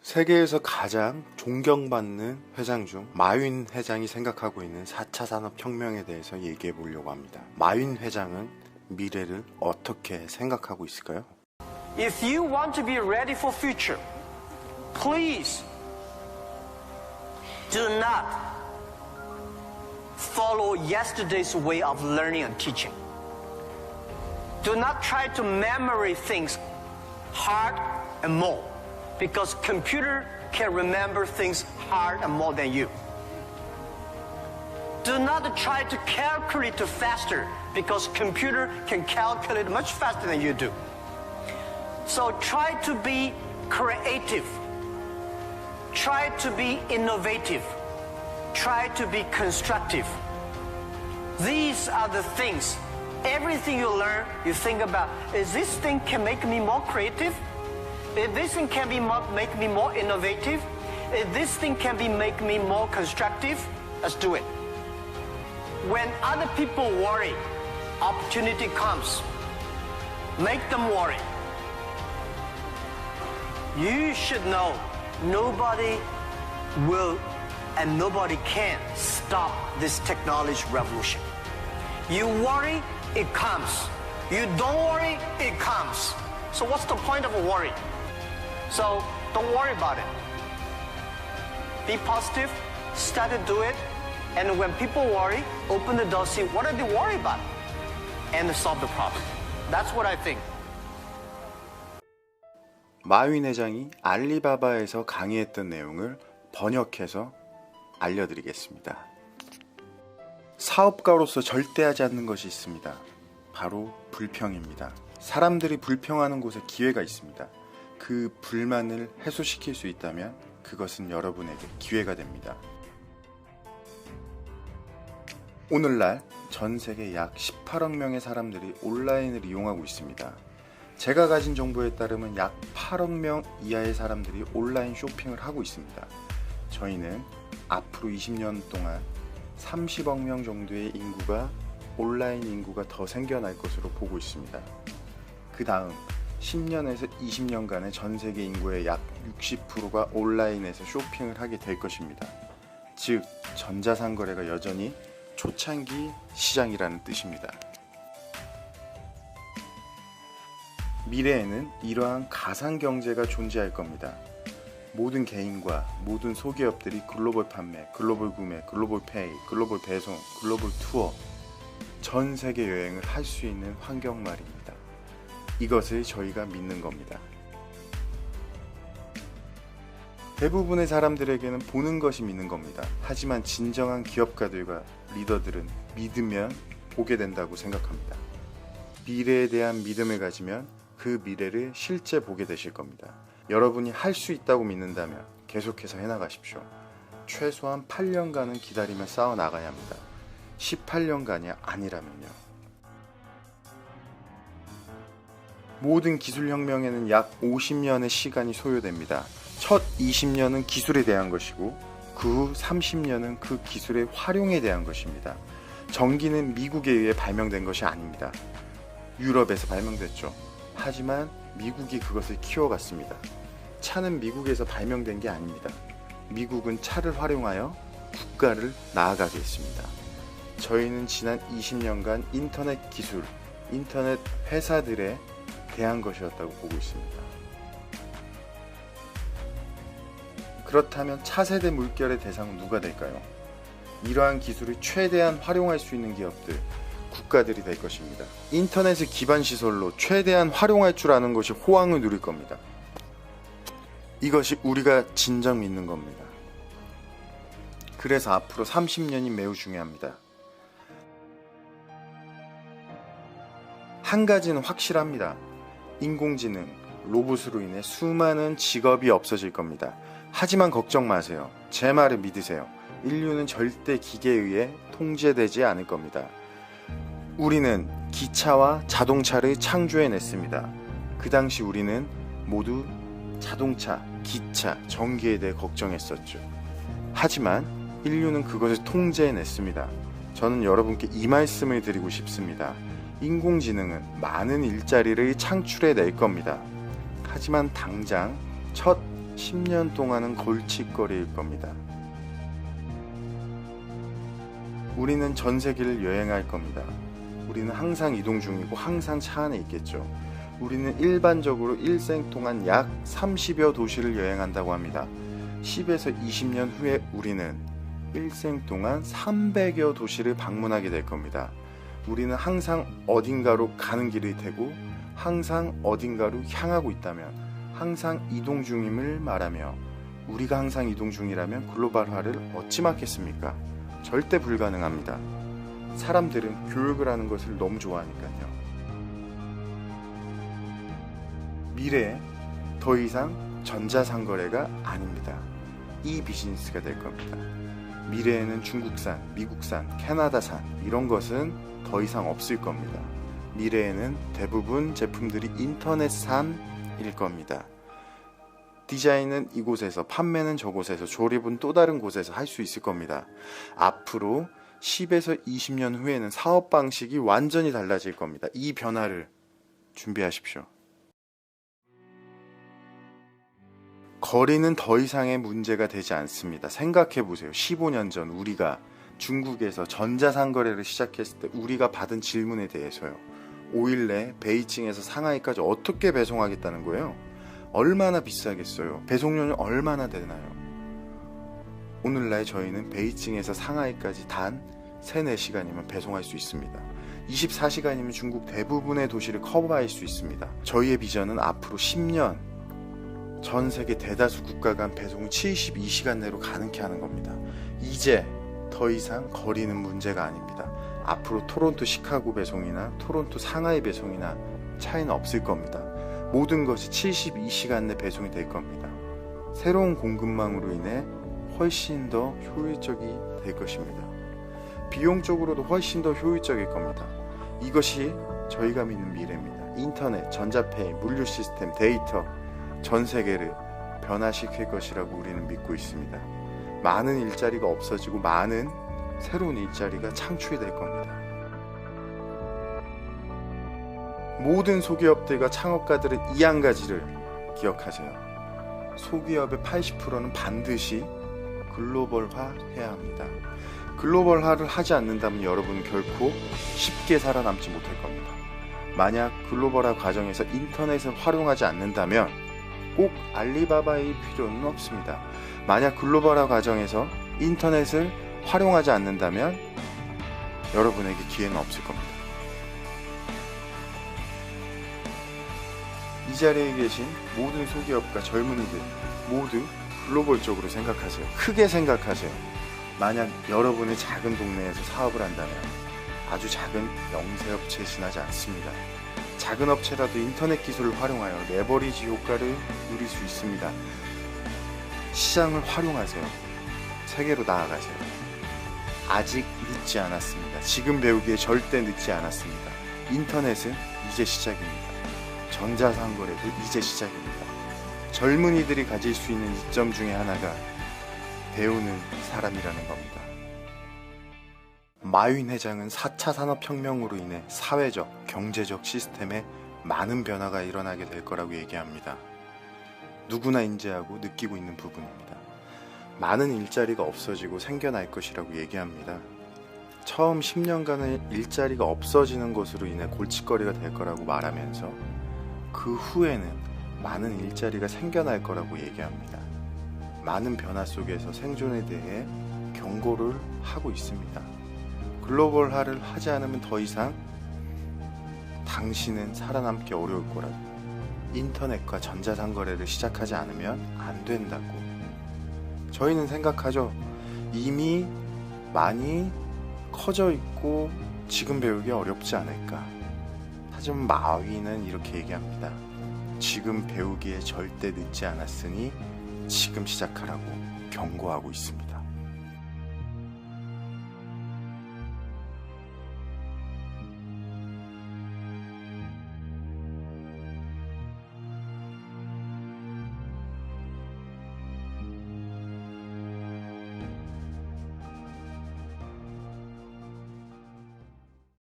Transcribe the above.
세계에서 가장 존경받는 회장 중 마윈 회장이 생각하고 있는 4차 산업혁명에 대해서 얘기해 보려고 합니다. 마윈 회장은 미래를 어떻게 생각하고 있을까요? If you want to be ready for future, please do not follow yesterday's way of learning and teaching. Do not try to memory things hard and more, because computer can remember things hard and more than you. Do not try to calculate faster, because computer can calculate much faster than you do. So try to be creative. Try to be innovative. Try to be constructive. These are the things. Everything you learn, you think about, is this thing can make me more creative? If this thing can make me more innovative, if this thing can make me more constructive, let's do it. When other people worry, opportunity comes. Make them worry. You should know nobody will and nobody can stop this technology revolution. You worry, it comes. You don't worry, it comes. So what's the point of a worry? So don't worry about it. Be positive, start to do it, and when people worry, open the door, see what are they worried about, and solve the problem. That's what I think. 마윈 회장이 알리바바에서 강의했던 내용을 번역해서 알려드리겠습니다. 사업가로서 절대 하지 않는 것이 있습니다. 바로 불평입니다. 사람들이 불평하는 곳에 기회가 있습니다. 그 불만을 해소시킬 수 있다면 그것은 여러분에게 기회가 됩니다. 오늘날 전 세계 약 18억 명의 사람들이 온라인을 이용하고 있습니다. 제가 가진 정보에 따르면 약 8억 명 이하의 사람들이 온라인 쇼핑을 하고 있습니다. 저희는 앞으로 20년 동안 30억 명 정도의 인구가 온라인 인구가 더 생겨날 것으로 보고 있습니다. 그 다음 10년에서 20년간의 전 세계 인구의 약 60%가 온라인에서 쇼핑을 하게 될 것입니다. 즉, 전자상거래가 여전히 초창기 시장이라는 뜻입니다. 미래에는 이러한 가상경제가 존재할 겁니다. 모든 개인과 모든 소기업들이 글로벌 판매, 글로벌 구매, 글로벌 페이, 글로벌 배송, 글로벌 투어, 전 세계 여행을 할 수 있는 환경 말입니다. 이것을 저희가 믿는 겁니다. 대부분의 사람들에게는 보는 것이 믿는 겁니다. 하지만 진정한 기업가들과 리더들은 믿으면 보게 된다고 생각합니다. 미래에 대한 믿음을 가지면 그 미래를 실제 보게 되실 겁니다. 여러분이 할 수 있다고 믿는다면 계속해서 해나가십시오. 최소한 8년간은 기다리며 싸워나가야 합니다. 18년간이 아니라면요. 모든 기술혁명에는 약 50년의 시간이 소요됩니다. 첫 20년은 기술에 대한 것이고 그 후 30년은 그 기술의 활용에 대한 것입니다. 전기는 미국에 의해 발명된 것이 아닙니다. 유럽에서 발명됐죠. 하지만 미국이 그것을 키워갔습니다. 차는 미국에서 발명된 게 아닙니다. 미국은 차를 활용하여 국가를 나아가게 했습니다. 저희는 지난 20년간 인터넷 기술, 인터넷 회사들에 대한 것이었다고 보고 있습니다. 그렇다면 차세대 물결의 대상은 누가 될까요? 이러한 기술을 최대한 활용할 수 있는 기업들, 국가들이 될 것입니다. 인터넷을 기반 시설로 최대한 활용할 줄 아는 것이 호황을 누릴 겁니다. 이것이 우리가 진정 믿는 겁니다. 그래서 앞으로 30년이 매우 중요합니다. 한 가지는 확실합니다. 인공지능, 로봇으로 인해 수많은 직업이 없어질 겁니다. 하지만 걱정 마세요. 제 말을 믿으세요. 인류는 절대 기계에 의해 통제되지 않을 겁니다. 우리는 기차와 자동차를 창조해냈습니다. 그 당시 우리는 모두 자동차, 기차, 전기에 대해 걱정했었죠. 하지만 인류는 그것을 통제해냈습니다. 저는 여러분께 이 말씀을 드리고 싶습니다. 인공지능은 많은 일자리를 창출해낼 겁니다. 하지만 당장 첫 10년 동안은 골칫거리일 겁니다. 우리는 전 세계를 여행할 겁니다. 우리는 항상 이동 중이고 항상 차 안에 있겠죠. 우리는 일반적으로 일생 동안 약 30여 도시를 여행한다고 합니다. 10에서 20년 후에 우리는 일생 동안 300여 도시를 방문하게 될 겁니다. 우리는 항상 어딘가로 가는 길일 테고 항상 어딘가로 향하고 있다면 항상 이동 중임을 말하며 우리가 항상 이동 중이라면 글로벌화를 어찌 막겠습니까? 절대 불가능합니다. 사람들은 교육을 하는 것을 너무 좋아하니까요. 미래에 더 이상 전자상거래가 아닙니다. 이 비즈니스가 될 겁니다. 미래에는 중국산, 미국산, 캐나다산 이런 것은 더 이상 없을 겁니다. 미래에는 대부분 제품들이 인터넷산일 겁니다. 디자인은 이곳에서, 판매는 저곳에서, 조립은 또 다른 곳에서 할 수 있을 겁니다. 앞으로 10에서 20년 후에는 사업 방식이 완전히 달라질 겁니다. 이 변화를 준비하십시오. 거리는 더 이상의 문제가 되지 않습니다. 생각해 보세요. 15년 전 우리가 중국에서 전자상거래를 시작했을 때 우리가 받은 질문에 대해서요. 5일 내 베이징에서 상하이까지 어떻게 배송하겠다는 거예요? 얼마나 비싸겠어요? 배송료는 얼마나 되나요? 오늘날 저희는 베이징에서 상하이까지 단 3-4시간이면 배송할 수 있습니다. 24시간이면 중국 대부분의 도시를 커버할 수 있습니다. 저희의 비전은 앞으로 10년 전 세계 대다수 국가 간 배송을 72시간 내로 가능케 하는 겁니다. 이제 더 이상 거리는 문제가 아닙니다. 앞으로 토론토 시카고 배송이나 토론토 상하이 배송이나 차이는 없을 겁니다. 모든 것이 72시간 내 배송이 될 겁니다. 새로운 공급망으로 인해 훨씬 더 효율적이 될 것입니다. 비용적으로도 훨씬 더 효율적일 겁니다. 이것이 저희가 믿는 미래입니다. 인터넷, 전자페이, 물류 시스템, 데이터 전 세계를 변화시킬 것이라고 우리는 믿고 있습니다. 많은 일자리가 없어지고 많은 새로운 일자리가 창출이 될 겁니다. 모든 소기업들과 창업가들은 이 한 가지를 기억하세요. 소기업의 80%는 반드시 글로벌화해야 합니다. 글로벌화를 하지 않는다면 여러분은 결코 쉽게 살아남지 못할 겁니다. 만약 글로벌화 과정에서 인터넷을 활용하지 않는다면 꼭 알리바바일 필요는 없습니다. 만약 글로벌화 과정에서 인터넷을 활용하지 않는다면 여러분에게 기회는 없을 겁니다. 이 자리에 계신 모든 소기업과 젊은이들 모두 글로벌적으로 생각하세요. 크게 생각하세요. 만약 여러분의 작은 동네에서 사업을 한다면 아주 작은 영세업체에 지나지 않습니다. 작은 업체라도 인터넷 기술을 활용하여 레버리지 효과를 누릴 수 있습니다. 시장을 활용하세요. 세계로 나아가세요. 아직 늦지 않았습니다. 지금 배우기에 절대 늦지 않았습니다. 인터넷은 이제 시작입니다. 전자상거래도 이제 시작입니다. 젊은이들이 가질 수 있는 이점 중에 하나가 배우는 사람이라는 겁니다. 마윈 회장은 4차 산업혁명으로 인해 사회적, 경제적 시스템에 많은 변화가 일어나게 될 거라고 얘기합니다. 누구나 인지하고 느끼고 있는 부분입니다. 많은 일자리가 없어지고 생겨날 것이라고 얘기합니다. 처음 10년간의 일자리가 없어지는 것으로 인해 골칫거리가 될 거라고 말하면서 그 후에는 많은 일자리가 생겨날 거라고 얘기합니다. 많은 변화 속에서 생존에 대해 경고를 하고 있습니다. 글로벌화를 하지 않으면 더 이상 당신은 살아남기 어려울 거라고, 인터넷과 전자상거래를 시작하지 않으면 안 된다고 저희는 생각하죠. 이미 많이 커져 있고 지금 배우기 어렵지 않을까. 하지만 마윈은 이렇게 얘기합니다. 지금 배우기에 절대 늦지 않았으니 지금 시작하라고 경고하고 있습니다.